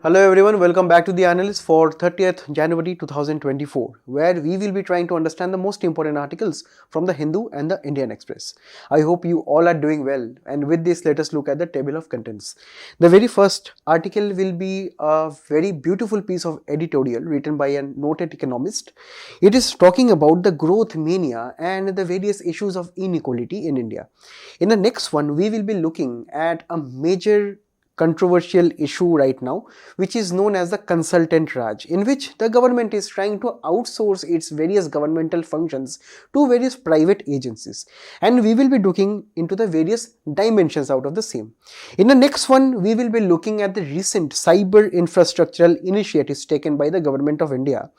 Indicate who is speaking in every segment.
Speaker 1: Hello everyone, welcome back to the Analyst for 30th January 2024, where we will be trying to understand the most important articles from the Hindu and the Indian Express. I hope you all are doing well, and with this let us look at the table of contents. The very first article will be a very beautiful piece of editorial written by a noted economist. It is talking about the growth mania and the various issues of inequality in India. In the next one, we will be looking at a major controversial issue right now, which is known as the consultant Raj, in which the government is trying to outsource its various governmental functions to various private agencies, and we will be looking into the various dimensions out of the same. In the next one, we will be looking at the recent cyber infrastructural initiatives taken by the government of India,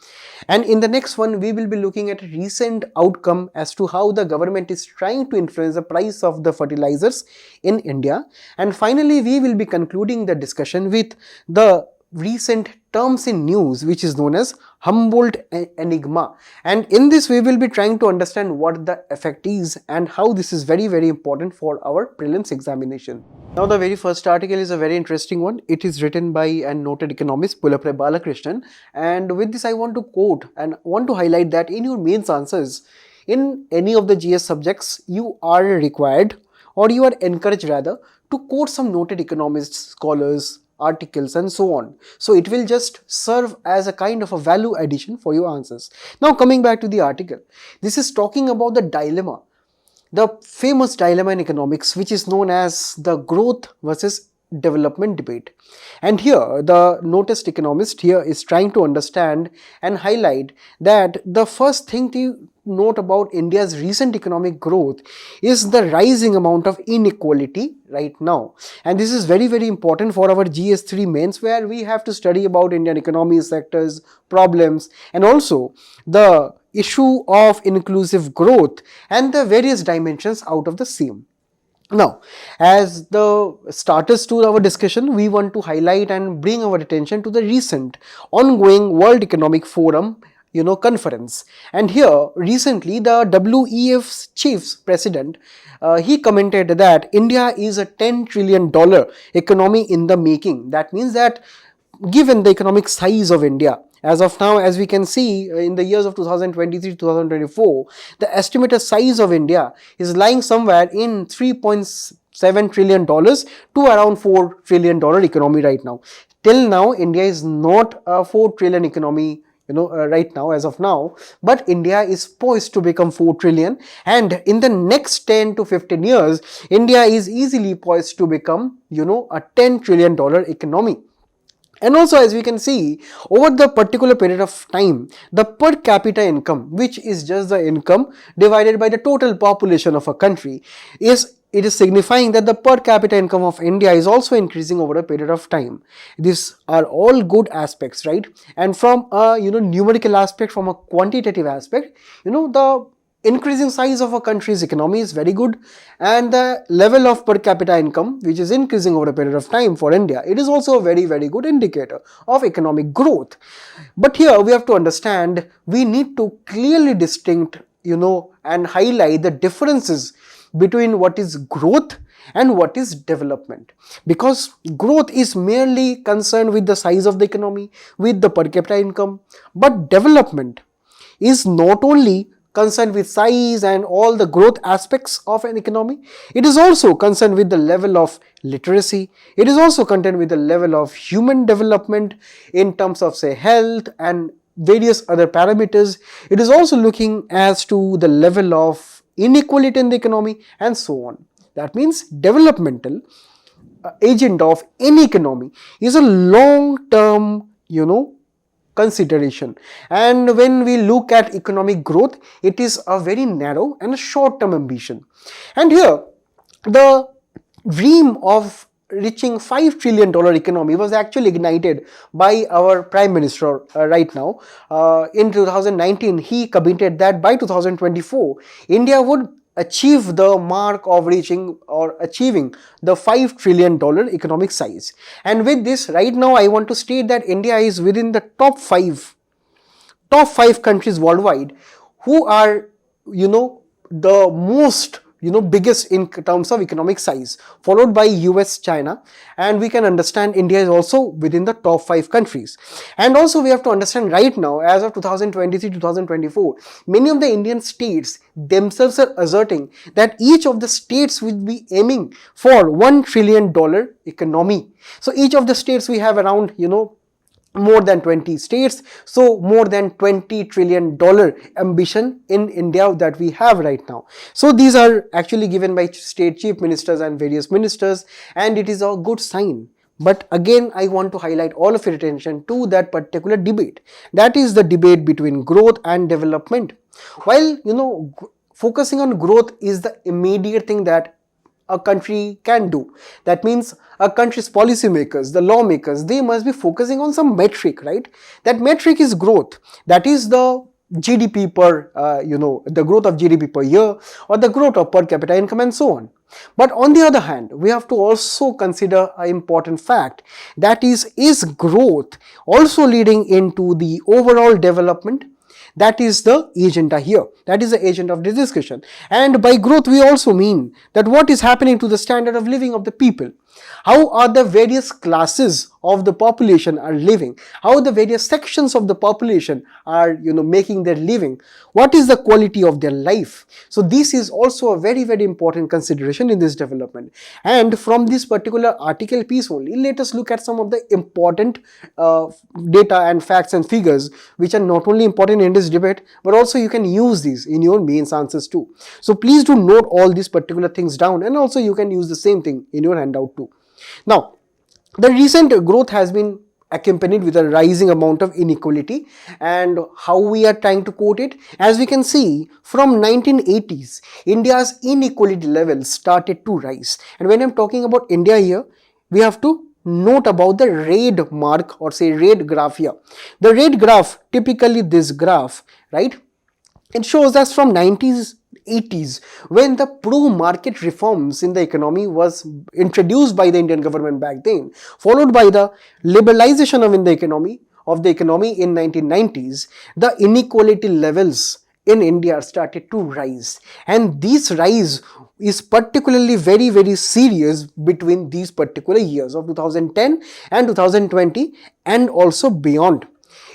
Speaker 1: and in the next one, we will be looking at a recent outcome as to how the government is trying to influence the price of the fertilizers in India, and finally we will be concluding the discussion with the recent terms in news, which is known as Humboldt enigma, and in this we will be trying to understand what the effect is and how this is very important for our prelims examination. Now the very first article is a very interesting one. It is written by a noted economist Pullapre Balakrishnan, and with this I want to quote and want to highlight that in your mains answers in any of the GS subjects you are required, or you are encouraged rather, to quote some noted economists, scholars, articles and so on. So it will just serve as a kind of a value addition for your answers. Now coming back to the article, this is talking about the dilemma, the famous dilemma in economics, which is known as the growth versus development debate. And here the noticed economist here is trying to understand and highlight that the first thing to note about India's recent economic growth is the rising amount of inequality right now, and this is very important for our GS3 mains, where we have to study about Indian economy, sectors, problems, and also the issue of inclusive growth and the various dimensions out of the same. Now, as the starters to our discussion, we want to highlight and bring our attention to the recent ongoing World Economic Forum conference. And here recently the WEF's chief president, he commented that India is a $10 trillion economy in the making. That means that given the economic size of India, as of now, as we can see in the years of 2023 to 2024, the estimated size of India is lying somewhere in $3.7 trillion to around $4 trillion economy right now. Till now, India is not a 4 trillion economy right now, as of now, but India is poised to become 4 trillion, and in the next 10 to 15 years, India is easily poised to become, a $10 trillion economy. And also, as we can see, over the particular period of time, the per capita income, which is just the income divided by the total population of a country, it is signifying that the per capita income of India is also increasing over a period of time. These are all good aspects, right? And from a numerical aspect, from a quantitative aspect, the increasing size of a country's economy is very good, and the level of per capita income, which is increasing over a period of time for India, it is also a very good indicator of economic growth. But here we have to understand, we need to clearly distinct and highlight the differences between what is growth and what is development, because growth is merely concerned with the size of the economy, with the per capita income, but development is not only concerned with size and all the growth aspects of an economy, it is also concerned with the level of literacy, it is also concerned with the level of human development in terms of, say, health and various other parameters. It is also looking as to the level of inequality in the economy and so on. That means developmental agent of any economy is a long-term, consideration, and when we look at economic growth, it is a very narrow and a short-term ambition. And here the dream of reaching $5 trillion economy was actually ignited by our Prime Minister right now. In 2019, he committed that by 2024, India would achieve the mark of reaching or achieving the $5 trillion economic size. And with this, right now, I want to state that India is within the top five countries worldwide who are, the most, biggest in terms of economic size, followed by US, China, and we can understand India is also within the top 5 countries. And also we have to understand right now, as of 2023-2024, many of the Indian states themselves are asserting that each of the states will be aiming for $1 trillion economy. So each of the states, we have around more than 20 states, so more than $20 trillion ambition in India that we have right now. So these are actually given by state chief ministers and various ministers, and it is a good sign. But again, I want to highlight all of your attention to that particular debate. That is the debate between growth and development. While focusing on growth is the immediate thing that a country can do. That means a country's policymakers, the lawmakers, they must be focusing on some metric, right? That metric is growth. That is the GDP per, the growth of GDP per year, or the growth of per capita income, and so on. But on the other hand, we have to also consider an important fact, that is growth also leading into the overall development? That is the agenda here. That is the agenda of this discussion. And by growth, we also mean that what is happening to the standard of living of the people. How are the various classes of the population are living? How the various sections of the population are, making their living? What is the quality of their life? So this is also a very, very important consideration in this development. And from this particular article piece only, let us look at some of the important data and facts and figures, which are not only important in this debate, but also you can use these in your mains answers too. So please do note all these particular things down, and also you can use the same thing in your handout too. Now, the recent growth has been accompanied with a rising amount of inequality, and how we are trying to quote it, as we can see, from 1980s, India's inequality levels started to rise. And when I'm talking about India here, we have to note about the red mark, or say red graph here. The red graph, typically this graph, right? It shows us from 1980s, when the pro-market reforms in the economy was introduced by the Indian government back then, followed by the liberalization of the economy in 1990s, the inequality levels in India started to rise. And this rise is particularly very, very serious between these particular years of 2010 and 2020, and also beyond.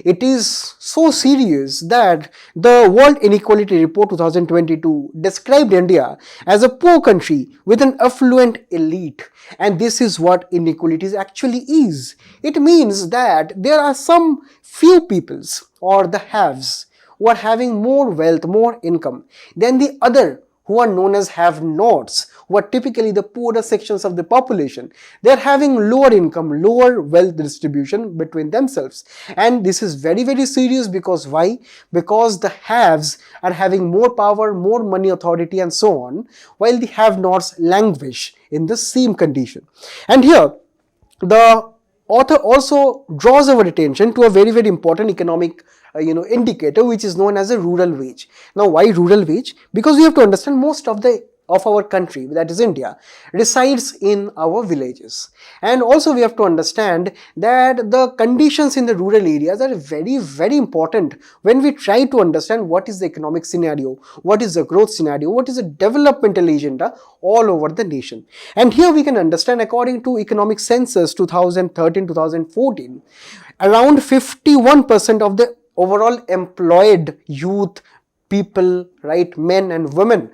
Speaker 1: It is so serious that the World Inequality Report 2022 described India as a poor country with an affluent elite. And this is what inequalities actually is. It means that there are some few peoples, or the haves, who are having more wealth, more income than the other, who are known as have-nots, who are typically the poorer sections of the population. They are having lower income, lower wealth distribution between themselves. And this is very, very serious, because why? Because the haves are having more power, more money, authority, and so on, while the have-nots languish in the same condition. And here, the author also draws our attention to a very, very important economic indicator, which is known as a rural wage. Now, why rural wage? Because we have to understand most of our country, that is India, resides in our villages. And also we have to understand that the conditions in the rural areas are very, very important when we try to understand what is the economic scenario, what is the growth scenario, what is the developmental agenda all over the nation. And here we can understand, according to economic census 2013-2014, around 51% of the overall employed youth people, right, men and women,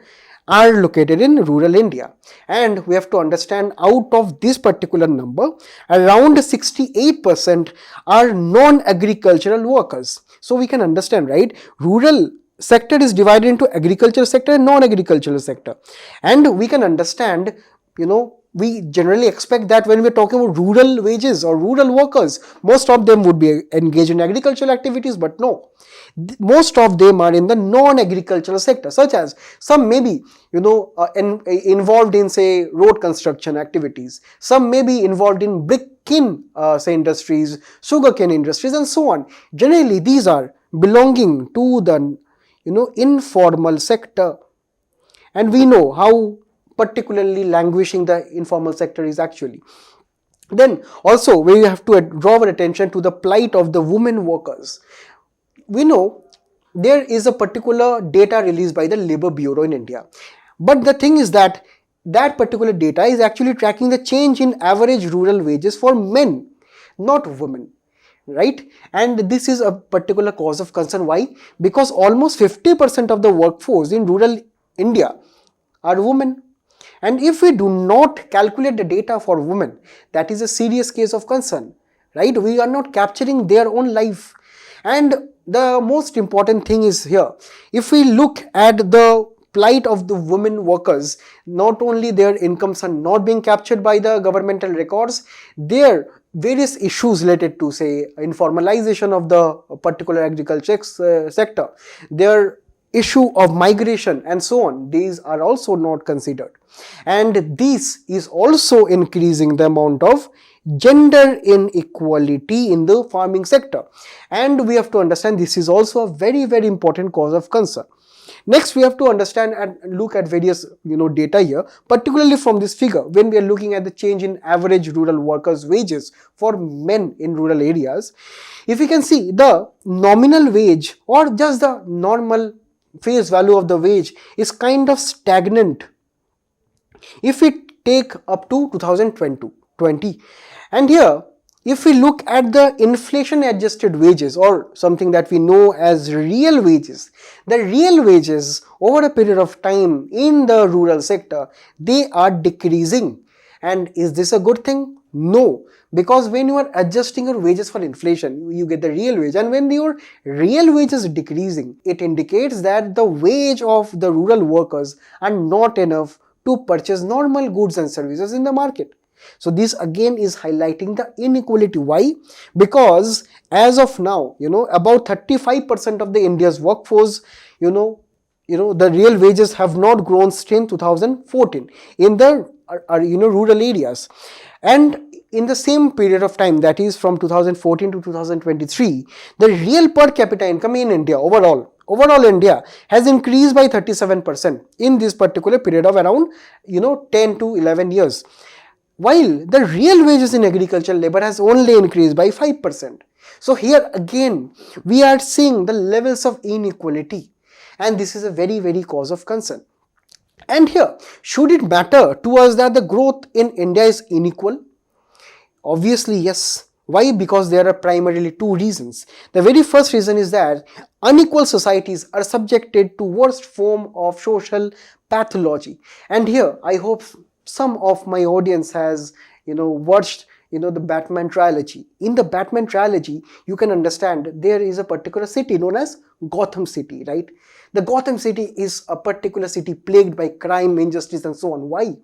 Speaker 1: are located in rural India. And we have to understand, out of this particular number, around 68% are non-agricultural workers. So we can understand, right, rural sector is divided into agricultural sector and non-agricultural sector. And we can understand, we generally expect that when we're talking about rural wages or rural workers, most of them would be engaged in agricultural activities, but no. Most of them are in the non-agricultural sector, such as some may be, involved in, say, road construction activities. Some may be involved in brick-kiln, industries, sugarcane industries, and so on. Generally, these are belonging to the, informal sector. And we know how particularly languishing the informal sector is actually. Then also we have to draw our attention to the plight of the women workers. We know there is a particular data released by the Labour Bureau in India, But the thing is that that particular data is actually tracking the change in average rural wages for men, not women, right? And this is a particular cause of concern. Why? Because almost 50% of the workforce in rural India are women. And if we do not calculate the data for women, that is a serious case of concern, right? We are not capturing their own life. And the most important thing is here, if we look at the plight of the women workers, not only their incomes are not being captured by the governmental records, their various issues related to, say, informalization of the particular agriculture sector, their issue of migration and so on, these are also not considered. And this is also increasing the amount of gender inequality in the farming sector. And we have to understand this is also a very, very important cause of concern. Next, we have to understand and look at various data here, particularly from this figure when we are looking at the change in average rural workers' wages for men in rural areas. If you can see, the nominal wage or just the normal face value of the wage is kind of stagnant if we take up to 2020. And here, if we look at the inflation adjusted wages, or something that we know as real wages, the real wages over a period of time in the rural sector, they are decreasing. And is this a good thing? No, because when you are adjusting your wages for inflation, you get the real wage, and when your real wage is decreasing, it indicates that the wage of the rural workers are not enough to purchase normal goods and services in the market. So this again is highlighting the inequality. Why? Because as of now, about 35% of the India's workforce, the real wages have not grown since 2014 in the rural areas. And in the same period of time, that is from 2014 to 2023, the real per capita income in India overall India has increased by 37% in this particular period of around 10 to 11 years. While the real wages in agricultural labor has only increased by 5%. So here again, we are seeing the levels of inequality, and this is a very, very cause of concern. And here, should it matter to us that the growth in India is unequal? Obviously, yes. Why? Because there are primarily two reasons. The very first reason is that unequal societies are subjected to worst form of social pathology. And here, I hope some of my audience has watched the Batman trilogy. In the Batman trilogy, you can understand there is a particular city known as Gotham City, right? The Gotham City is a particular city plagued by crime, injustice and so on. Why?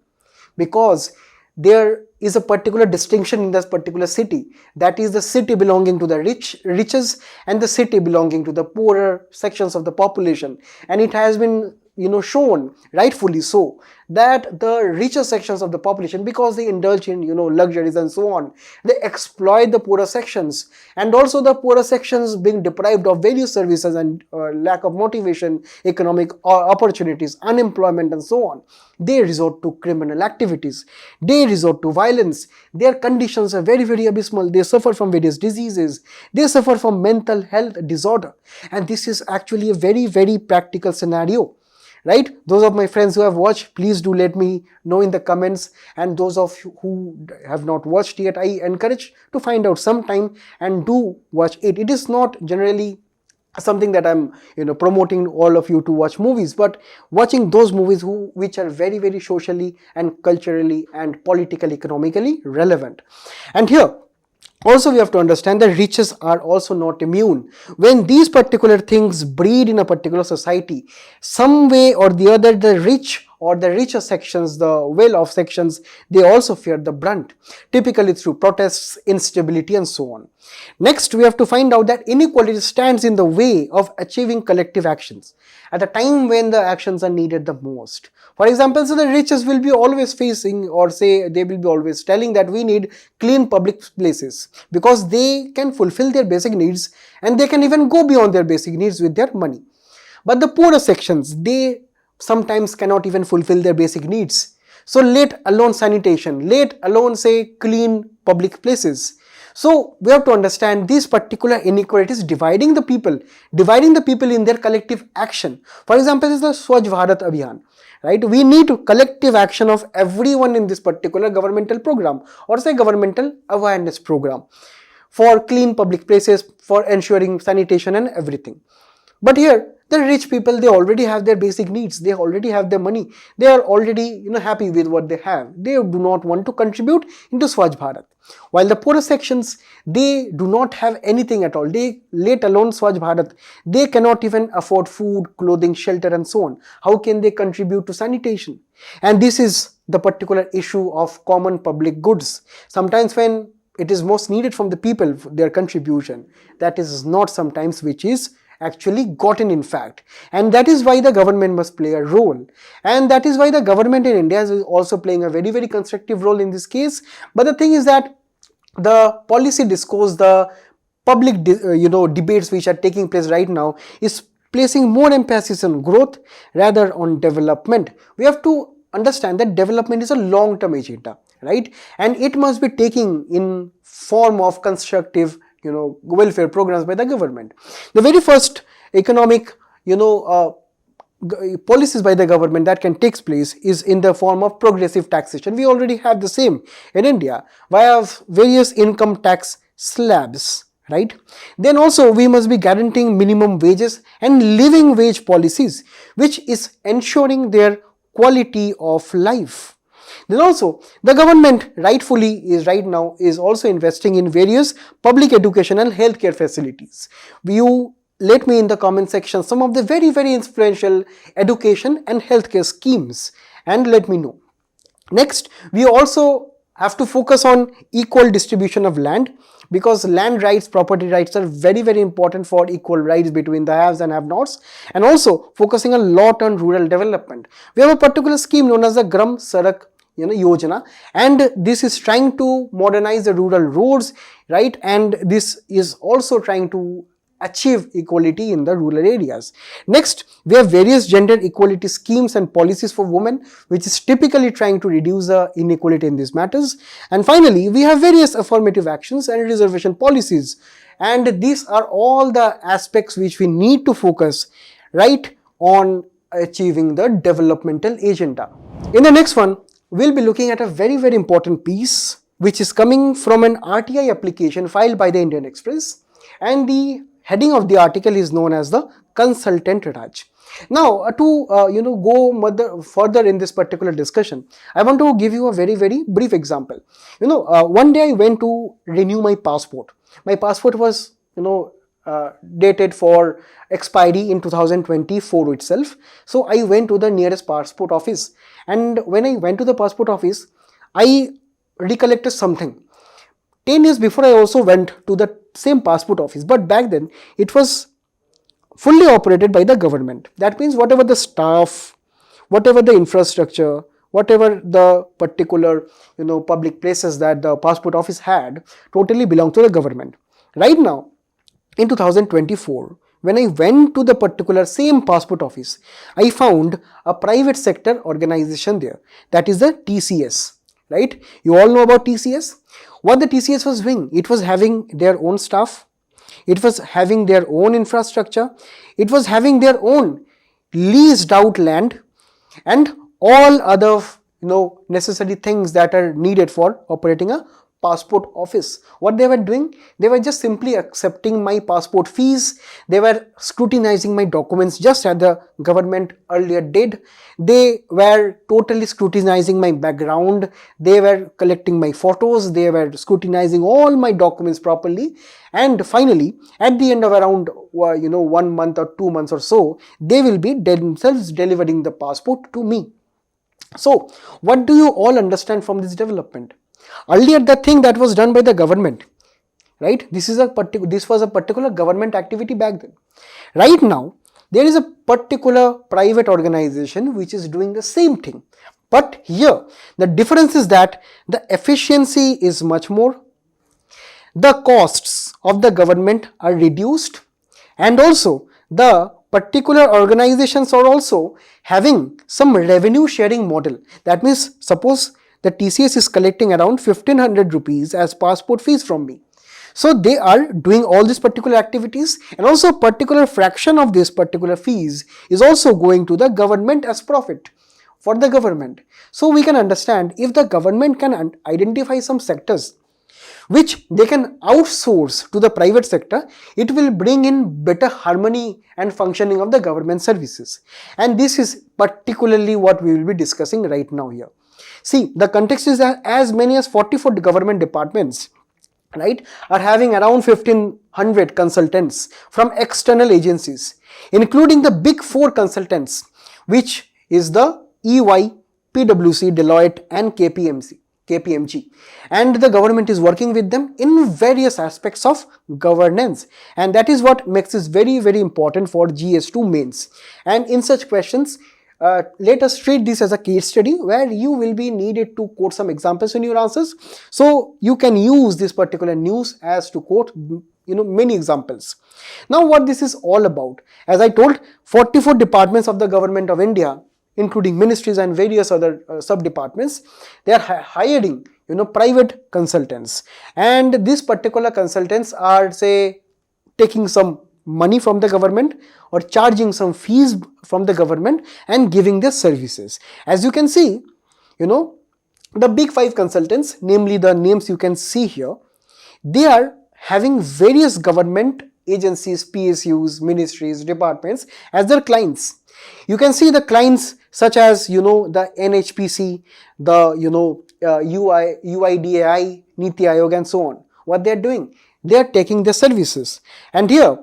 Speaker 1: Because there is a particular distinction in this particular city, that is the city belonging to the riches and the city belonging to the poorer sections of the population. And it has been shown, rightfully so, that the richer sections of the population, because they indulge in luxuries and so on, they exploit the poorer sections, and also the poorer sections being deprived of various services and lack of motivation, economic opportunities, unemployment and so on, they resort to criminal activities, they resort to violence, their conditions are very, very abysmal, they suffer from various diseases, they suffer from mental health disorder. And this is actually a very, very practical scenario, right? Those of my friends who have watched, please do let me know in the comments, and those of you who have not watched yet, I encourage to find out some time and do watch it. It is not generally something that I'm promoting all of you to watch movies, but watching those movies which are very, very socially and culturally and politically, economically relevant. And here also we have to understand that riches are also not immune. When these particular things breed in a particular society, some way or the other, the rich or the richer sections, the well-off sections, they also fear the brunt, typically through protests, instability and so on. Next, we have to find out that inequality stands in the way of achieving collective actions at the time when the actions are needed the most. For example, so the riches will be always facing, or say they will be always telling that we need clean public places, because they can fulfill their basic needs and they can even go beyond their basic needs with their money. But the poorer sections, they sometimes cannot even fulfill their basic needs. So let alone sanitation, let alone say clean public places. So we have to understand these particular inequalities dividing the people in their collective action. For example, is the Swachh Bharat Abhiyan. right? We need collective action of everyone in this particular governmental program, or say governmental awareness program, for clean public places, for ensuring sanitation and everything. But here, the rich people, they already have their basic needs. They already have their money. They are already, happy with what they have. They do not want to contribute into Swachh Bharat. While the poorer sections, they do not have anything at all. They, let alone Swachh Bharat, they cannot even afford food, clothing, shelter and so on. How can they contribute to sanitation? And this is the particular issue of common public goods. Sometimes when it is most needed from the people, their contribution, that is not sometimes which is actually gotten in fact. And that is why the government must play a role. And that is why the government in India is also playing a very, very constructive role in this case. But the thing is that the policy discourse, the public debates which are taking place right now is placing more emphasis on growth rather on development. We have to understand that development is a long-term agenda, right? And it must be taken in form of constructive welfare programs by the government. The very first economic policies by the government that can take place is in the form of progressive taxation. We already have the same in India via various income tax slabs, right? Then also we must be guaranteeing minimum wages and living wage policies, which is ensuring their quality of life. Then also the government rightfully is right now is also investing in various public education and healthcare facilities. You let me in the comment section some of the very, very influential education and healthcare schemes and let me know. Next, we also have to focus on equal distribution of land, because land rights, property rights are very, very important for equal rights between the haves and have-nots, and also focusing a lot on rural development. We have a particular scheme known as the Gram Sadak Yojana, and this is trying to modernize the rural roads, right? And this is also trying to achieve equality in the rural areas. Next, we have various gender equality schemes and policies for women, which is typically trying to reduce the inequality in these matters. And finally, we have various affirmative actions and reservation policies. And these are all the aspects which we need to focus right on achieving the developmental agenda. In the next one, we'll be looking at a very, very important piece, which is coming from an RTI application filed by the Indian Express. And the heading of the article is known as the Consultant Raj. Now, to go further in this particular discussion, I want to give you a very, very brief example. One day I went to renew my passport. My passport was, dated for expiry in 2024 itself. So I went to the nearest passport office, and when I went to the passport office, I recollected something. 10 years before, I also went to the same passport office, but back then it was fully operated by the government. That means whatever the staff, whatever the infrastructure, whatever the particular public places that the passport office had, totally belonged to the government. Right now, in 2024, when I went to the particular same passport office, I found a private sector organization there. That is the TCS, right? You all know about TCS. What the TCS was doing, it was having their own staff, it was having their own infrastructure, it was having their own leased out land and all other necessary things that are needed for operating a passport office. What they were doing, they were just simply accepting my passport fees. They were scrutinizing my documents just as the government earlier did. They were totally scrutinizing my background. They were collecting my photos. They were scrutinizing all my documents properly. And finally, at the end of around 1 month or 2 months or so, they will be themselves delivering the passport to me. So, what do you all understand from this development? Earlier, the thing that was done by the government, right? This was a particular government activity back then. Right now, there is a particular private organization which is doing the same thing. But here, the difference is that the efficiency is much more. The costs of the government are reduced, and also the particular organizations are also having some revenue sharing model. That means, suppose the TCS is collecting around 1500 rupees as passport fees from me. So they are doing all these particular activities, and also a particular fraction of this particular fees is also going to the government as profit. for the government. So we can understand if the government can identify some sectors which they can outsource to the private sector, it will bring in better harmony and functioning of the government services. And this is particularly what we will be discussing right now here. See, the context is that as many as 44 government departments, right, are having around 1500 consultants from external agencies, including the big four consultants, which is the EY, PwC, Deloitte and KPMG, and the government is working with them in various aspects of governance, and that is what makes this very important for GS2 mains. And in such questions, let us treat this as a case study where you will be needed to quote some examples in your answers. So you can use this particular news as to quote many examples. Now what this is all about, as I told, 44 departments of the government of India, including ministries and various other sub-departments, they are hiring private consultants, and these particular consultants are, say, taking some money from the government or charging some fees from the government and giving their services. As you can see, the big five consultants, namely the names you can see here, they are having various government agencies, PSUs, ministries, departments as their clients. You can see the clients such as the NHPC, the UIDAI, Niti Aayog and so on. What they are doing, they are taking their services, and here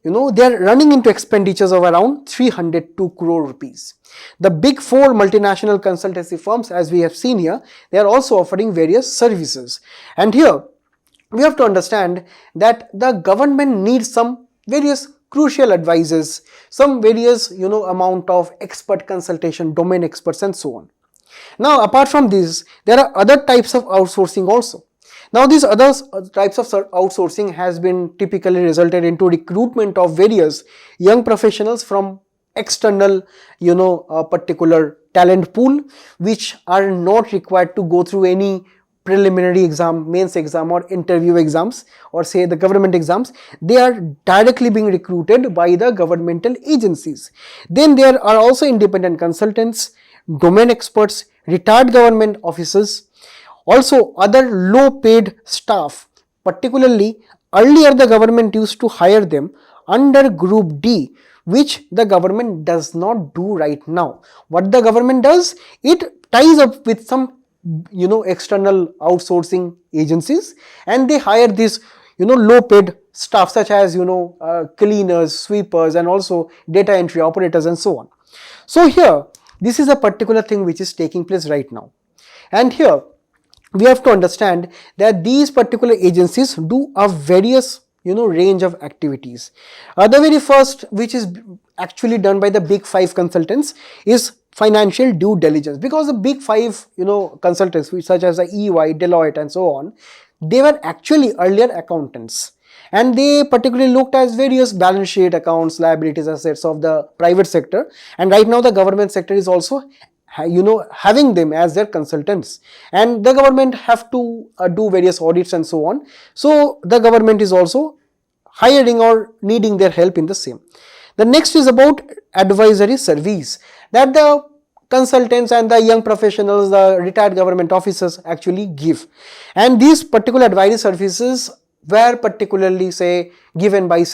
Speaker 1: they are running into expenditures of around 302 crore rupees. The big four multinational consultancy firms, as we have seen here, they are also offering various services, and here we have to understand that the government needs some various crucial advisors, some various amount of expert consultation, domain experts and so on. Now apart from this, there are other types of outsourcing also. Now these other types of outsourcing has been typically resulted into recruitment of various young professionals from external particular talent pool, which are not required to go through any preliminary exam, mains exam or interview exams, or say the government exams. They are directly being recruited by the governmental agencies. Then there are also independent consultants, domain experts, retired government officers, also other low paid staff. Particularly earlier the government used to hire them under group D, which the government does not do right now. What the government does, it ties up with some external outsourcing agencies, and they hire these low paid staff such as cleaners, sweepers and also data entry operators and so on. So here this is a particular thing which is taking place right now, and here we have to understand that these particular agencies do a various range of activities. The very first, which is actually done by the big five consultants, is financial due diligence, because the big five consultants such as the EY, Deloitte and so on, they were actually earlier accountants, and they particularly looked at various balance sheet accounts, liabilities, assets of the private sector, and right now the government sector is also having them as their consultants, and the government have to do various audits and so on. So the government is also hiring or needing their help in the same. The next is about advisory service that the consultants and the young professionals, the retired government officers actually give, and these particular advisory services were particularly given by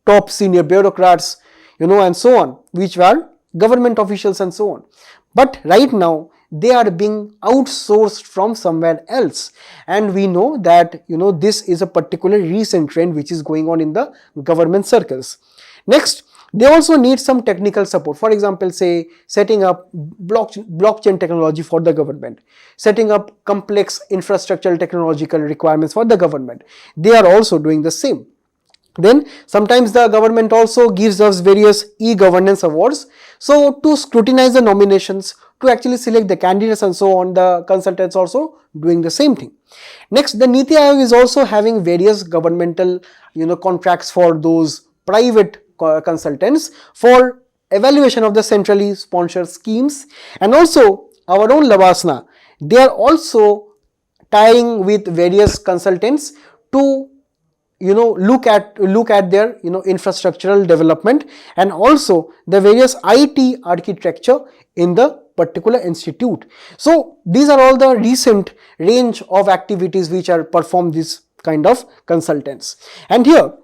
Speaker 1: top senior bureaucrats and so on, which were government officials and so on. But right now they are being outsourced from somewhere else, and we know that this is a particular recent trend which is going on in the government circles. Next, they also need some technical support. For example, setting up blockchain technology for the government, setting up complex infrastructural technological requirements for the government. They are also doing the same. Then sometimes the government also gives us various e-governance awards. So to scrutinize the nominations, to actually select the candidates and so on, the consultants also doing the same thing. Next, the Niti Aayog is also having various governmental contracts for those private consultants for evaluation of the centrally sponsored schemes, and also our own Lavasna, they are also tying with various consultants to look at their infrastructural development and also the various IT architecture in the particular institute. So these are all the recent range of activities which are performed this kind of consultants. And here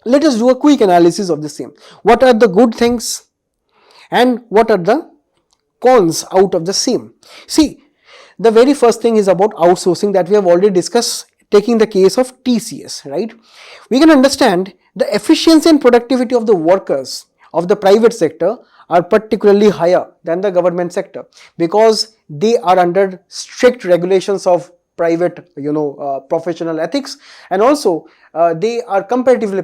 Speaker 1: let us do a quick analysis of the same. What are the good things and what are the cons out of the same? See, the very first thing is about outsourcing that we have already discussed, taking the case of TCS, right? We can understand the efficiency and productivity of the workers of the private sector are particularly higher than the government sector because they are under strict regulations of private professional ethics, and also they are comparatively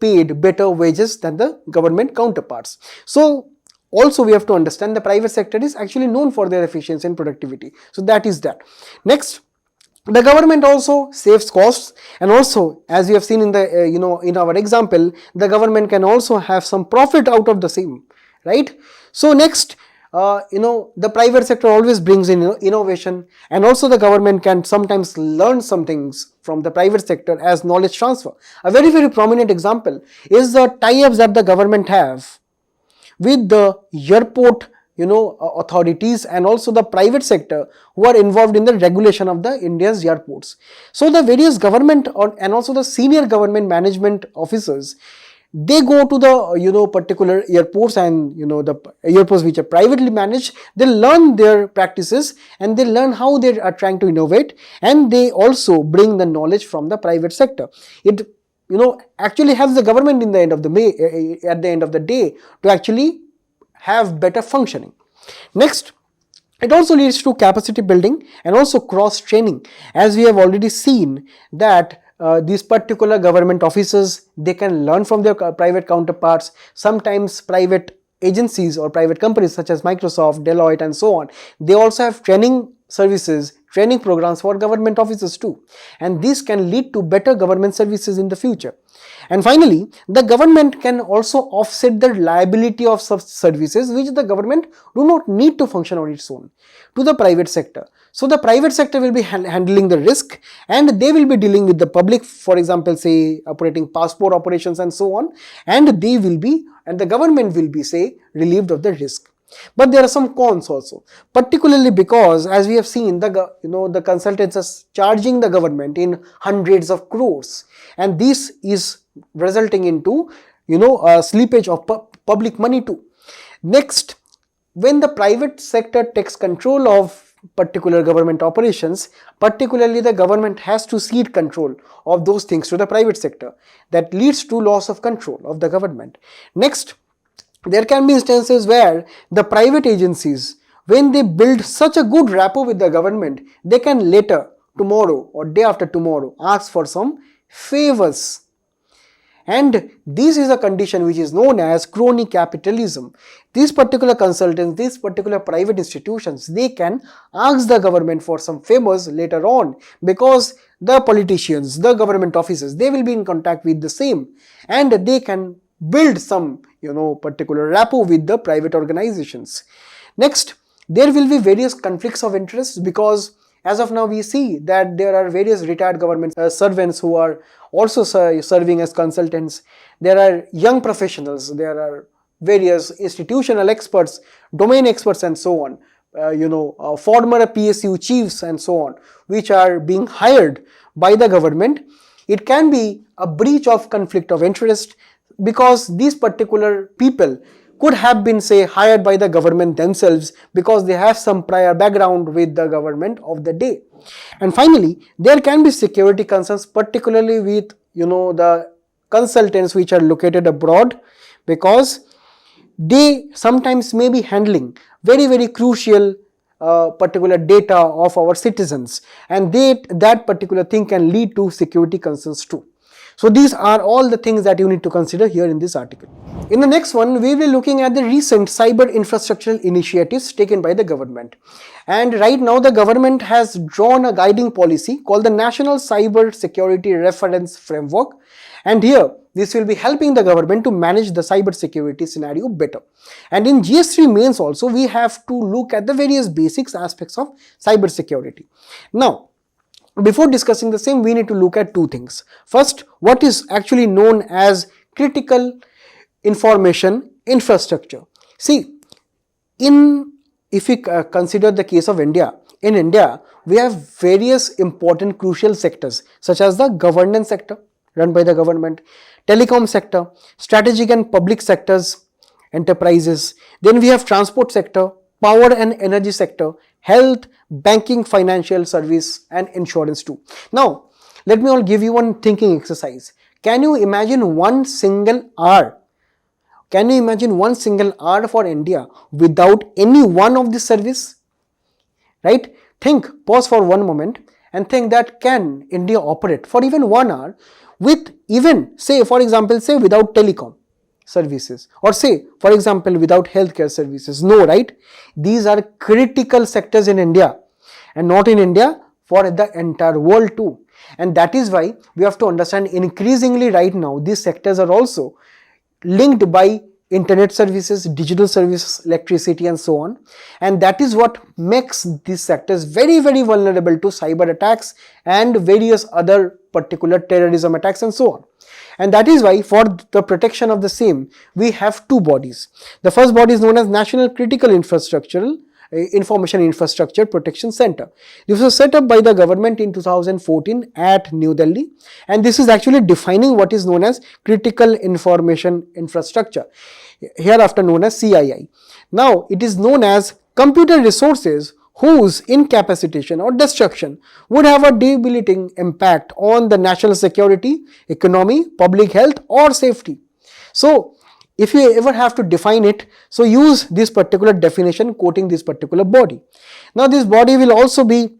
Speaker 1: paid better wages than the government counterparts. So also we have to understand the private sector is actually known for their efficiency and productivity. So that is that. Next, the government also saves costs, and also as we have seen in the in our example, the government can also have some profit out of the same, right? So next, the private sector always brings in innovation, and also the government can sometimes learn some things from the private sector as knowledge transfer. A very prominent example is the tie-ups that the government have with the airport authorities and also the private sector who are involved in the regulation of the India's airports. So the various government and also the senior government management officers, they go to the particular airports, and the airports which are privately managed, they learn their practices and they learn how they are trying to innovate, and they also bring the knowledge from the private sector. It actually helps the government at the end of the day to actually have better functioning. Next, it also leads to capacity building and also cross training, as we have already seen that these particular government officers, they can learn from their private counterparts. Sometimes private agencies or private companies such as Microsoft, Deloitte and so on, they also have training services, training programs for government officers too, and this can lead to better government services in the future. And finally, the government can also offset the liability of such services which the government do not need to function on its own to the private sector. So the private sector will be handling the risk, and they will be dealing with the public, for example, say operating passport operations and so on, and the government will be, say, relieved of the risk. But there are some cons also, particularly because as we have seen, the consultants are charging the government in hundreds of crores, and this is resulting into a slippage of public money too. Next, when the private sector takes control of particular government operations, particularly the government has to cede control of those things to the private sector. That leads to loss of control of the government. Next, there can be instances where the private agencies, when they build such a good rapport with the government, they can later, tomorrow or day after tomorrow, ask for some favors. And this is a condition which is known as crony capitalism. These particular consultants, these particular private institutions, they can ask the government for some favors later on, because the politicians, the government officers, they will be in contact with the same, and they can build some particular rapport with the private organizations. Next, there will be various conflicts of interest, because as of now we see that there are various retired government servants who are also serving as consultants. There are young professionals, there are various institutional experts, domain experts and so on, former PSU chiefs and so on, which are being hired by the government. It can be a breach of conflict of interest, because these particular people could have been, say, hired by the government themselves because they have some prior background with the government of the day. And finally, there can be security concerns, particularly with the consultants which are located abroad, because they sometimes may be handling very crucial particular data of our citizens, and that particular thing can lead to security concerns too. So these are all the things that you need to consider here in this article. In the next one, we will be looking at the recent cyber infrastructural initiatives taken by the government. And right now the government has drawn a guiding policy called the National Cyber Security Reference Framework. And here, this will be helping the government to manage the cyber security scenario better. And in GS3 mains also, we have to look at the various basics aspects of cyber security. Now, before discussing the same, we need to look at two things. First, what is actually known as critical information infrastructure. See, in if we consider the case of India, in India, we have various important crucial sectors such as the governance sector run by the government, telecom sector, strategic and public sectors, enterprises. Then we have transport sector, power and energy sector, health, banking, financial service and insurance too. Now, let me all give you one thinking exercise. Can you imagine one single hour? Can you imagine one single hour for India without any one of this service? Right? Think, pause for one moment and think that can India operate for even 1 hour with even, say for example, say without telecom services, or say for example without healthcare services? No, right? These are critical sectors in India, and not in India, for the entire world too. And that is why we have to understand increasingly right now these sectors are also linked by internet services, digital services, electricity and so on. And that is what makes these sectors very, very vulnerable to cyber attacks and various other particular terrorism attacks and so on. And that is why for the protection of the same, we have two bodies. The first body is known as National Critical Information Infrastructure Protection Center. This was set up by the government in 2014 at New Delhi, and this is actually defining what is known as Critical Information Infrastructure, hereafter known as CII. Now, it is known as computer resources whose incapacitation or destruction would have a debilitating impact on the national security, economy, public health or safety. So, if you ever have to define it, so use this particular definition quoting this particular body. Now, this body will also be,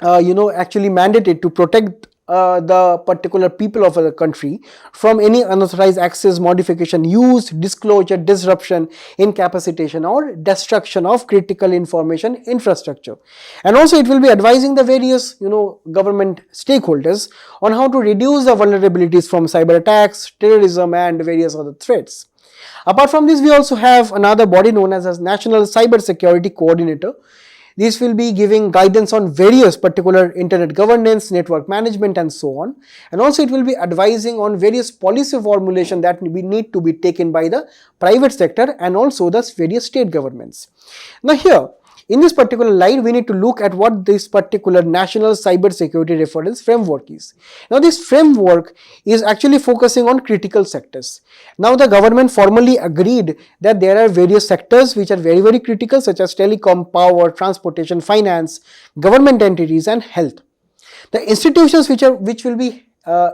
Speaker 1: actually mandated to protect the particular people of the country from any unauthorized access, modification, use, disclosure, disruption, incapacitation or destruction of critical information infrastructure. And also it will be advising the various government stakeholders on how to reduce the vulnerabilities from cyber attacks, terrorism and various other threats. Apart from this, we also have another body known as National Cyber Security Coordinator. This will be giving guidance on various particular internet governance, network management and so on. And also it will be advising on various policy formulation that we need to be taken by the private sector and also the various state governments. Now here, in this particular slide, we need to look at what this particular National Cyber Security Reference Framework is. Now, this framework is actually focusing on critical sectors. Now, the government formally agreed that there are various sectors which are very, very critical, such as telecom, power, transportation, finance, government entities and health. The institutions which will be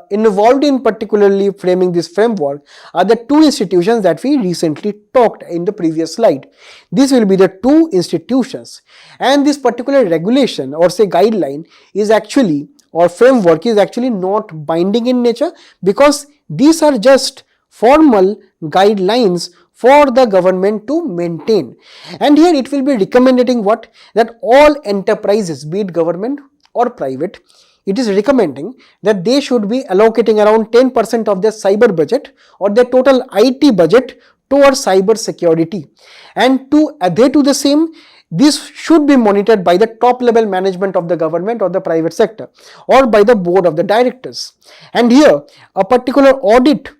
Speaker 1: involved in particularly framing this framework are the two institutions that we recently talked in the previous slide. These will be the two institutions, and this particular regulation or say guideline is actually or framework is actually not binding in nature, because these are just formal guidelines for the government to maintain. And here it will be recommending what? That all enterprises, be it government or private, it is recommending that they should be allocating around 10% of their cyber budget or their total IT budget towards cyber security. And to adhere to the same, this should be monitored by the top level management of the government or the private sector or by the board of the directors. And here a particular audit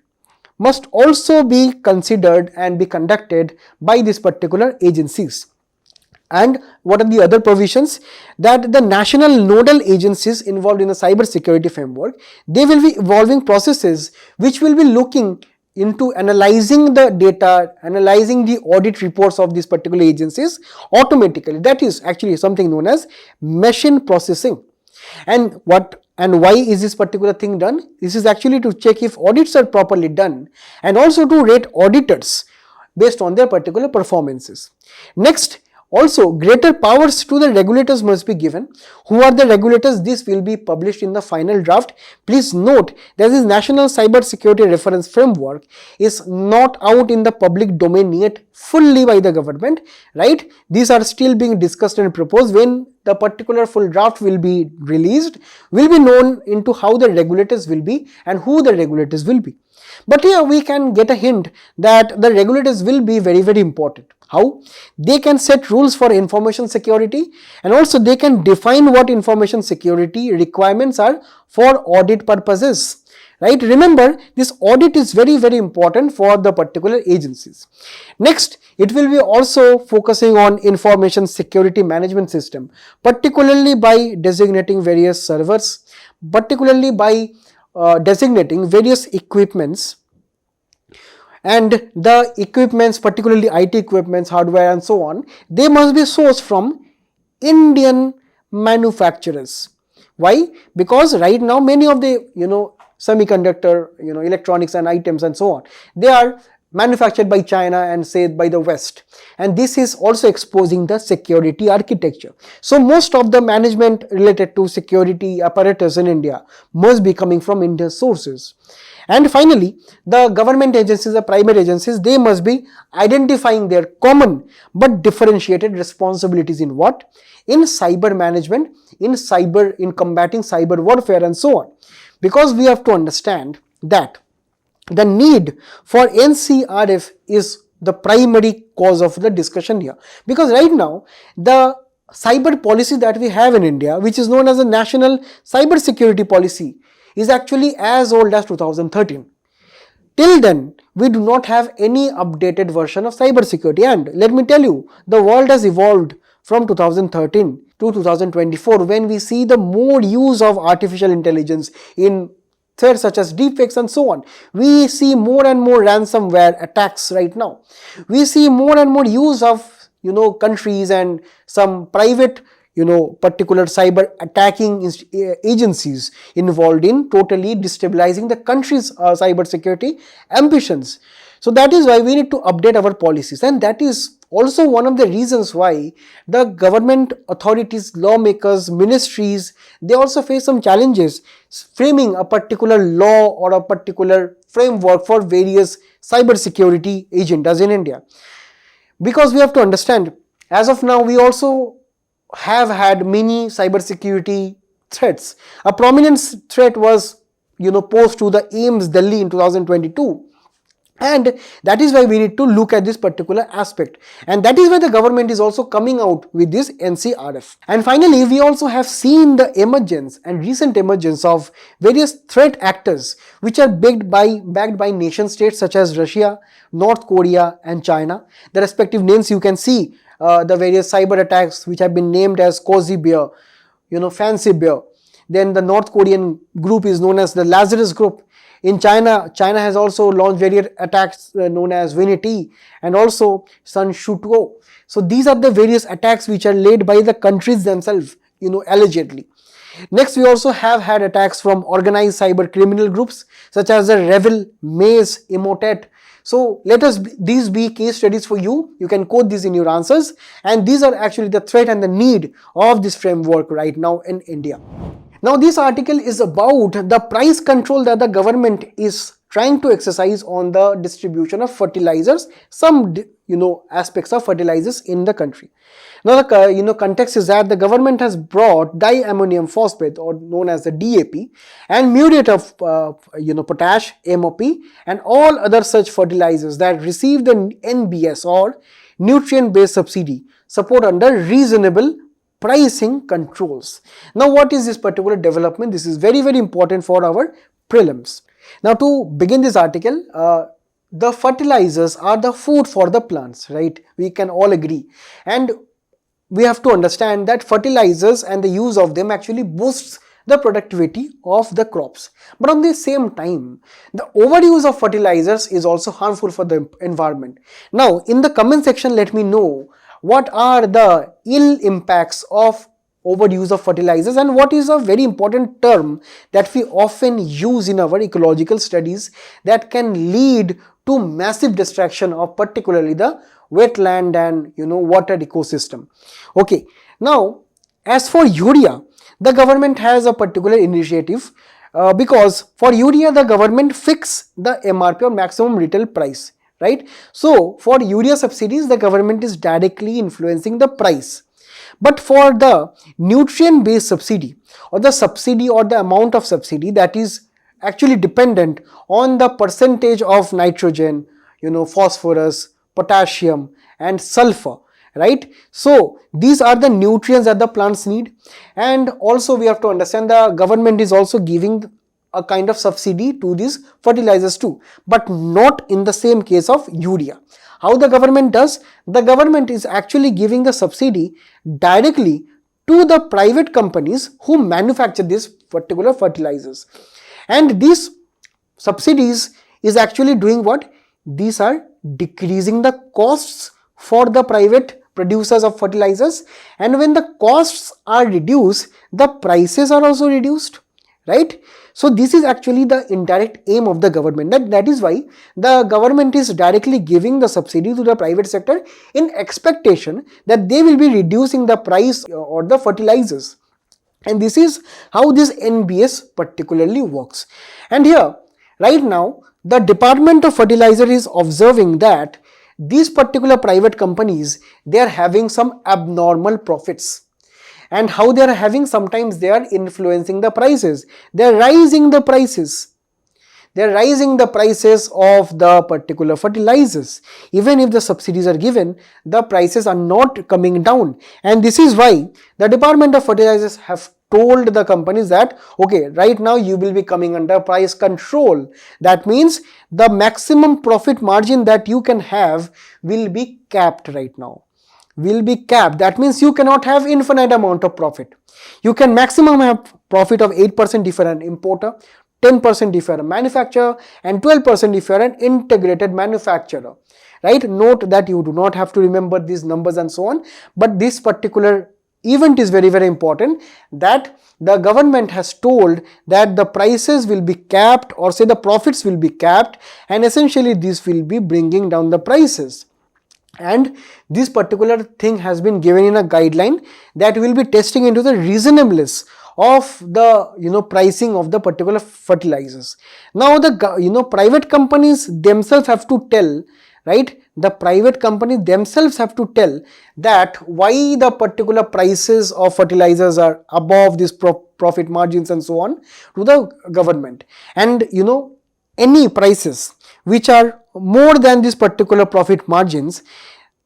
Speaker 1: must also be considered and be conducted by these particular agencies. And what are the other provisions? That the national nodal agencies involved in the cyber security framework, they will be evolving processes which will be looking into analyzing the data, analyzing the audit reports of these particular agencies automatically. That is actually something known as machine processing. And why is this particular thing done? This is actually to check if audits are properly done and also to rate auditors based on their particular performances. Next, also, greater powers to the regulators must be given. Who are the regulators? This will be published in the final draft. Please note that this National Cyber Security Reference Framework is not out in the public domain yet fully by the government, right? These are still being discussed and proposed. When the particular full draft will be released, will be known into how the regulators will be and who the regulators will be. But here we can get a hint that the regulators will be very, very important. How? They can set rules for information security and also they can define what information security requirements are for audit purposes, right? Remember, this audit is very, very important for the particular agencies. Next, it will be also focusing on information security management system, particularly by designating various servers, particularly by designating various equipments, and the equipments, particularly IT equipments, hardware and so on, they must be sourced from Indian manufacturers. Why? Because right now many of the semiconductor, electronics and items and so on, they are manufactured by China and say by the West, and this is also exposing the security architecture. So most of the management related to security apparatus in India must be coming from Indian sources. And finally, the government agencies, the primary agencies, they must be identifying their common but differentiated responsibilities in what? In cyber management, in combating cyber warfare and so on. Because we have to understand that the need for NCRF is the primary cause of the discussion here. Because right now, the cyber policy that we have in India, which is known as the National Cyber Security Policy, is actually as old as 2013. Till then, we do not have any updated version of cyber security. And let me tell you, the world has evolved from 2013 to 2024 when we see the more use of artificial intelligence in threats such as deepfakes and so on. We see more and more ransomware attacks right now. We see more and more use of countries and some private particular cyber attacking agencies involved in totally destabilizing the country's cyber security ambitions. So that is why we need to update our policies, and that is also one of the reasons why the government authorities, lawmakers, ministries, they also face some challenges framing a particular law or a particular framework for various cyber security agendas in India. Because we have to understand, as of now, we also have had many cybersecurity threats. A prominent threat was, posed to the AIIMS Delhi in 2022. And that is why we need to look at this particular aspect. And that is why the government is also coming out with this NCRF. And finally, we also have seen the emergence and recent emergence of various threat actors which are backed by nation states such as Russia, North Korea and China. The respective names you can see, the various cyber attacks which have been named as Cozy Bear, Fancy Bear. Then the North Korean group is known as the Lazarus Group. In China has also launched various attacks known as Winnie T and also Sun Shutuo. So these are the various attacks which are led by the countries themselves, allegedly. Next, we also have had attacks from organized cyber criminal groups such as the Revil, Maze, Emotet. So these be case studies for you. You can quote these in your answers, and these are actually the threat and the need of this framework right now in India. Now this article is about the price control that the government is trying to exercise on the distribution of fertilizers, some aspects of fertilizers in the country. Now the context is that the government has brought diammonium phosphate, or known as the DAP, and muriate of potash, MOP, and all other such fertilizers that receive the NBS or nutrient based subsidy support under reasonable pricing controls. Now what is this particular development? This is very, very important for our prelims. Now to begin this article, the fertilizers are the food for the plants, right? We can all agree, and we have to understand that fertilizers and the use of them actually boosts the productivity of the crops. But on the same time, the overuse of fertilizers is also harmful for the environment. Now in the comment section, let me know what are the ill impacts of overuse of fertilizers, and what is a very important term that we often use in our ecological studies that can lead to massive destruction of particularly the wetland and water ecosystem. Okay, now as for urea, the government has a particular initiative because for urea the government fix the MRP or maximum retail price, right? So for urea subsidies, the government is directly influencing the price. But for the nutrient based subsidy, or the subsidy or the amount of subsidy, that is actually dependent on the percentage of nitrogen, phosphorus, potassium and sulfur, right? So these are the nutrients that the plants need. And also we have to understand the government is also giving a kind of subsidy to these fertilizers too, but not in the same case of urea. How the government does? The government is actually giving the subsidy directly to the private companies who manufacture these particular fertilizers. And these subsidies is actually doing what? These are decreasing the costs for the private producers of fertilizers, and when the costs are reduced, the prices are also reduced, right? So this is actually the indirect aim of the government. That is why the government is directly giving the subsidy to the private sector in expectation that they will be reducing the price or the fertilizers. And this is how this NBS particularly works. And here, right now, the Department of Fertilizer is observing that these particular private companies, they are having some abnormal profits. And how they are having? Sometimes they are influencing the prices. They are rising the prices. They are rising the prices of the particular fertilizers. Even if the subsidies are given, the prices are not coming down. And this is why the Department of Fertilizers have told the companies that, okay, right now you will be coming under price control. That means the maximum profit margin that you can have will be capped right now. Will be capped. That means you cannot have infinite amount of profit. You can maximum have profit of 8% if you are an importer, 10% if you are a manufacturer, and 12% if you are an integrated manufacturer. Right? Note that you do not have to remember these numbers and so on, but this particular event is very, very important, that the government has told that the prices will be capped, or say the profits will be capped, and essentially this will be bringing down the prices. And this particular thing has been given in a guideline that will be testing into the reasonableness of the pricing of the particular fertilizers. Now the private companies themselves have to tell, right? The private companies themselves have to tell that why the particular prices of fertilizers are above these profit margins and so on to the government. And any prices which are more than this particular profit margins,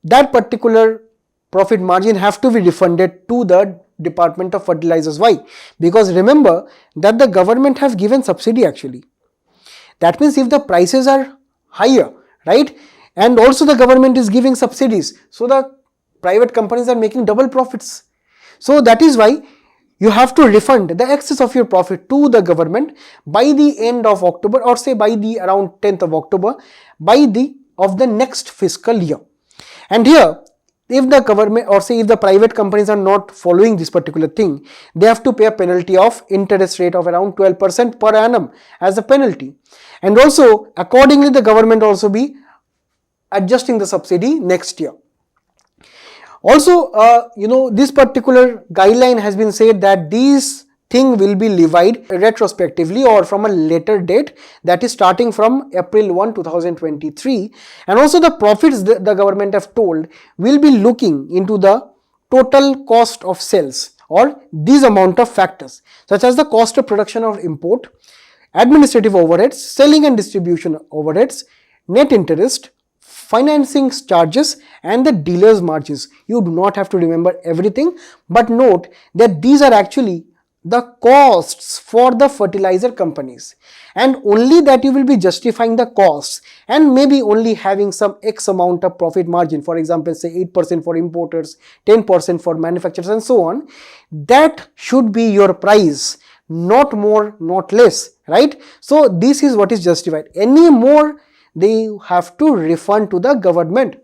Speaker 1: that particular profit margin have to be refunded to the Department of Fertilizers. Why? Because remember that the government have given subsidy actually. That means if the prices are higher, right, and also the government is giving subsidies, so the private companies are making double profits. So that is why you have to refund the excess of your profit to the government by the end of October, or say by the around 10th of October, by the of the next fiscal year. And here, if the government, or say if the private companies are not following this particular thing, they have to pay a penalty of interest rate of around 12% per annum as a penalty. And also accordingly the government also be adjusting the subsidy next year. Also, this particular guideline has been said that these thing will be levied retrospectively or from a later date, that is starting from April 1, 2023. And also the profits the government have told will be looking into the total cost of sales, or these amount of factors such as the cost of production or import, administrative overheads, selling and distribution overheads, net interest, financing charges, and the dealer's margins. You do not have to remember everything, but note that these are actually the costs for the fertilizer companies, and only that you will be justifying the costs and maybe only having some X amount of profit margin, for example say 8% for importers, 10% for manufacturers and so on. That should be your price, not more, not less, right? So this is what is justified. Any more they have to refund to the government.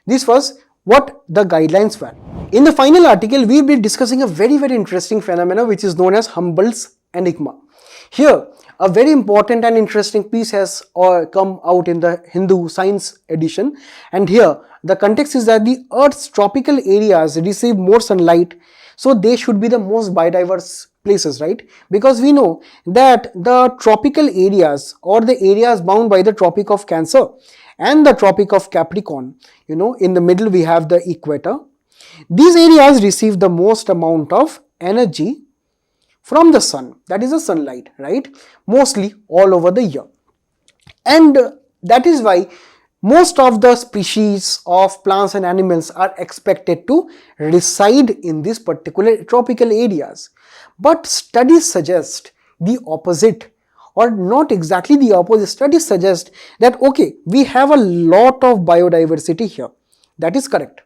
Speaker 1: This was what the guidelines were. In the final article, we will be discussing a very, very interesting phenomenon which is known as Humboldt's enigma. Here, a very important and interesting piece has come out in the Hindu Science edition, and here the context is that the Earth's tropical areas receive more sunlight, so they should be the most biodiverse places, right? Because we know that the tropical areas, or the areas bound by the Tropic of Cancer and the Tropic of Capricorn, in the middle we have the equator. These areas receive the most amount of energy from the sun, that is the sunlight, right? Mostly all over the year. And that is why most of the species of plants and animals are expected to reside in these particular tropical areas. But studies suggest the opposite. or not exactly the opposite. Studies suggest that okay, we have a lot of biodiversity here. That is correct.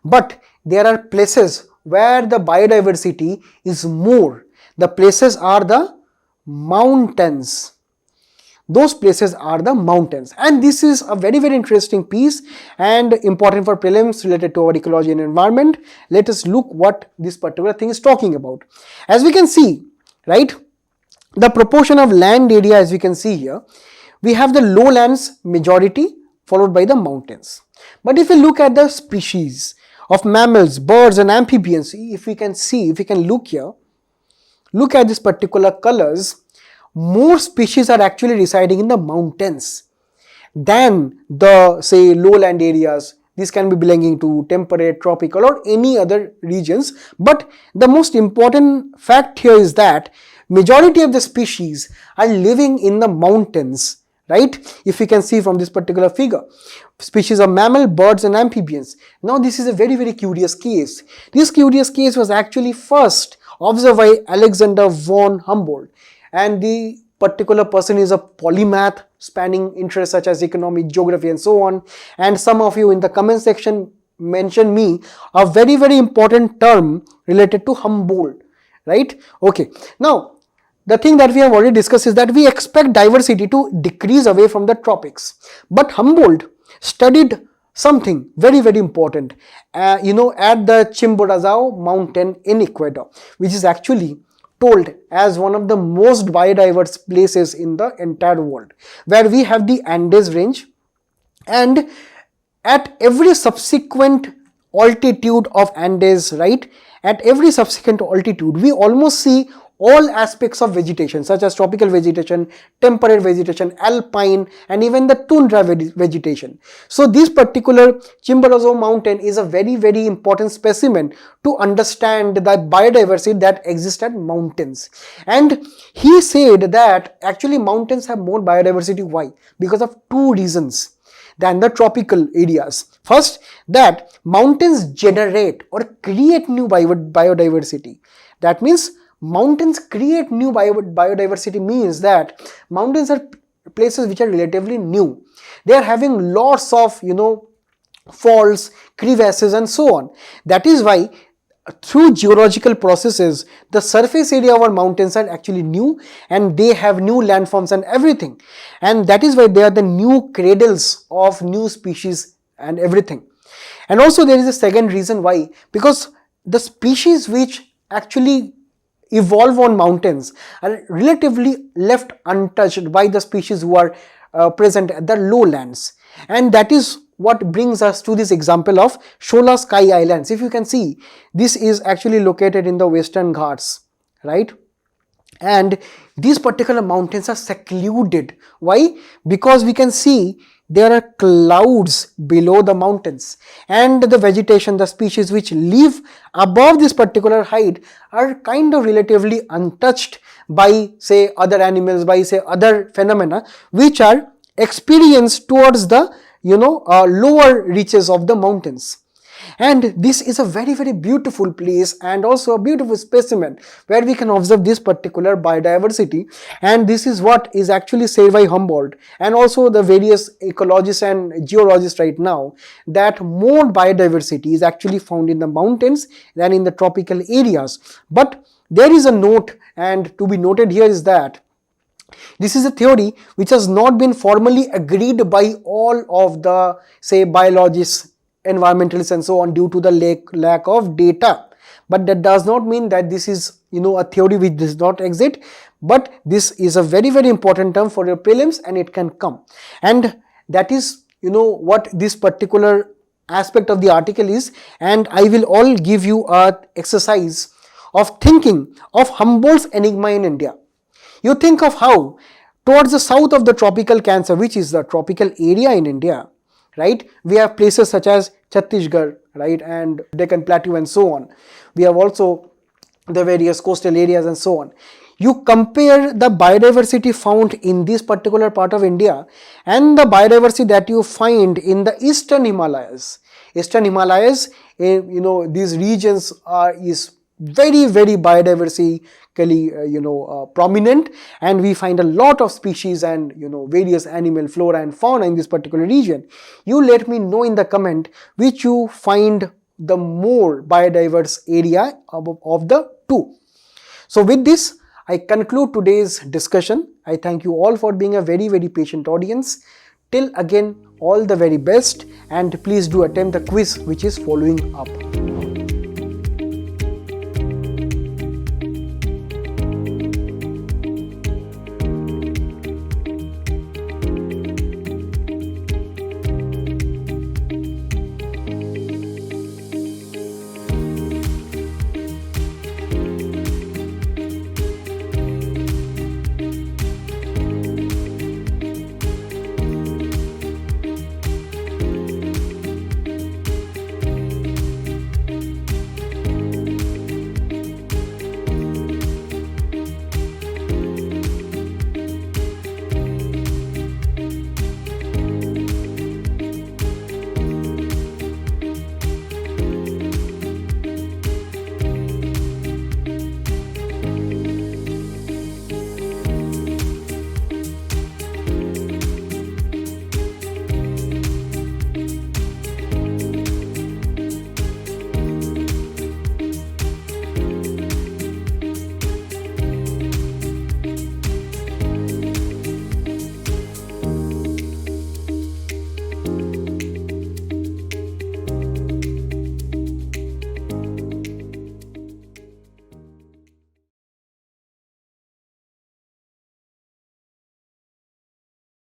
Speaker 1: But there are places where the biodiversity is more. The places are the mountains. Those places are the mountains, and this is a very interesting piece and important for prelims related to our ecology and environment. Let us look what this particular thing is talking about. As we can see, right, the proportion of land area, as we can see here, we have the lowlands majority followed by the mountains. But if we look at the species of mammals, birds and amphibians, if we can look here, look at this particular colors, more species are actually residing in the mountains than the, say, lowland areas. This can be belonging to temperate, tropical or any other regions. But the most important fact here is that majority of the species are living in the mountains, right? If we can see from this particular figure, species of mammal, birds and amphibians. Now this is a very curious case. This curious case was actually first observed by Alexander von Humboldt, and the particular person is a polymath spanning interests such as economy, geography and so on. And some of you in the comment section mentioned me a very important term related to Humboldt, right? Okay, now the thing that we have already discussed is that we expect diversity to decrease away from the tropics, but Humboldt studied something very important at the Chimborazo mountain in Ecuador, which is actually told as one of the most biodiverse places in the entire world, where we have the Andes range, and at every subsequent altitude of Andes, right, at every subsequent altitude we almost see all aspects of vegetation such as tropical vegetation, temperate vegetation, alpine and even the tundra vegetation. So this particular Chimborazo mountain is a very important specimen to understand the biodiversity that exists at mountains. And he said that actually mountains have more biodiversity. Why? Because of two reasons than the tropical areas. First, that mountains generate or create new biodiversity. That means mountains create new biodiversity means that mountains are places which are relatively new. They are having lots of faults, crevasses and so on. That is why through geological processes the surface area of our mountains are actually new, and they have new landforms and everything, and that is why they are the new cradles of new species and everything. And also there is a second reason why, because the species which actually evolve on mountains are relatively left untouched by the species who are present at the lowlands. And that is what brings us to this example of Shola Sky Islands. If you can see, this is actually located in the Western Ghats, right? And these particular mountains are secluded. Why? Because we can see there are clouds below the mountains, and the vegetation, the species which live above this particular height are kind of relatively untouched by say other animals, by say other phenomena which are experienced towards the lower reaches of the mountains. And this is a very beautiful place and also a beautiful specimen where we can observe this particular biodiversity. And this is what is actually said by Humboldt and also the various ecologists and geologists right now, that more biodiversity is actually found in the mountains than in the tropical areas. But there is a note, and to be noted here is that this is a theory which has not been formally agreed by all of the say biologists, environmentalists and so on, due to the lack of data. But that does not mean that this is a theory which does not exist, but this is a very important term for your prelims and it can come. And that is what this particular aspect of the article is. And I will all give you a exercise of thinking of Humboldt's enigma in India. You think of how towards the south of the tropical Cancer, which is the tropical area in India, right, we have places such as Chhattisgarh, right, and Deccan Plateau and so on. We have also the various coastal areas and so on. You compare the biodiversity found in this particular part of India and the biodiversity that you find in the eastern Himalayas. Eastern Himalayas, these regions is very biodiversically prominent, and we find a lot of species and various animal flora and fauna in this particular region. You let me know in the comment which you find the more biodiverse area of the two. So with this, I conclude today's discussion. I thank you all for being a very patient audience. Till again, all the very best, and please do attempt the quiz which is following up.